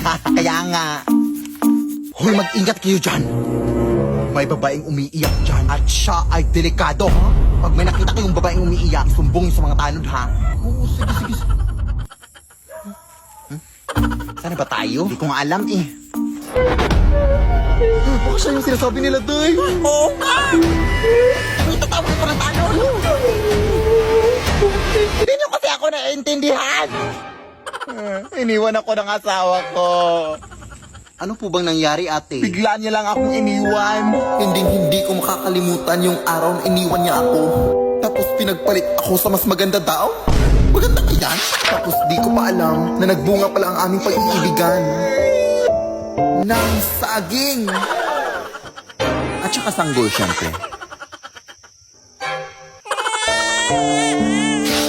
Kaya nga. Hoy, mag-ingat kayo dyan. May babaeng umiiyak dyan at siya ay delikado. Pag may nakita kayong babaeng umiiyak, sumbong sa mga tanod, ha? Oo, sige. Sana ba tayo? Hindi ko nga alam eh. Baka siya yung sinasabi nila, Day. Oo nga! May tatawag ko ng tanod. Hindi niyo kasi ako naiintindihan. Iniwan ako ng asawa ko. Ano po bang nangyari, ate? Bigla niya lang akong iniwan. Hindi ko makakalimutan yung araw na iniwan niya ako. Tapos pinagpalit ako sa mas maganda daw. Maganda ka yan? Tapos di ko pa alam na nagbunga pala ang aming pag-iibigan. Ng saging. At saka sanggol, syempre.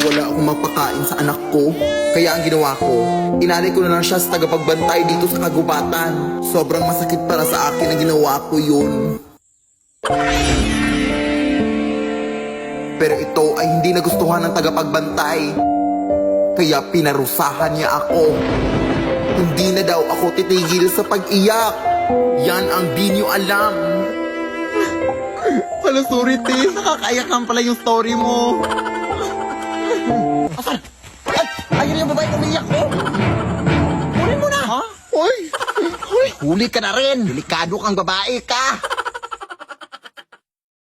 Wala akong mapakain sa anak ko. Kaya ang ginawa ko, inalay ko na lang siya sa tagapagbantay dito sa kagubatan. Sobrang masakit para sa akin ang ginawa ko yun. Pero ito ay hindi nagustuhan ng tagapagbantay. Kaya pinarusahan niya ako. Hindi na daw ako titigil sa pag-iyak. Yan ang di niyo alam. Hala, sorry, te. Nakakaiyak naman pala yung story mo. Asan? Ayun yung babae umiyak ko. Huli mo na. Ha? Hoy! Huli ka na rin. Delikado kang babae ka.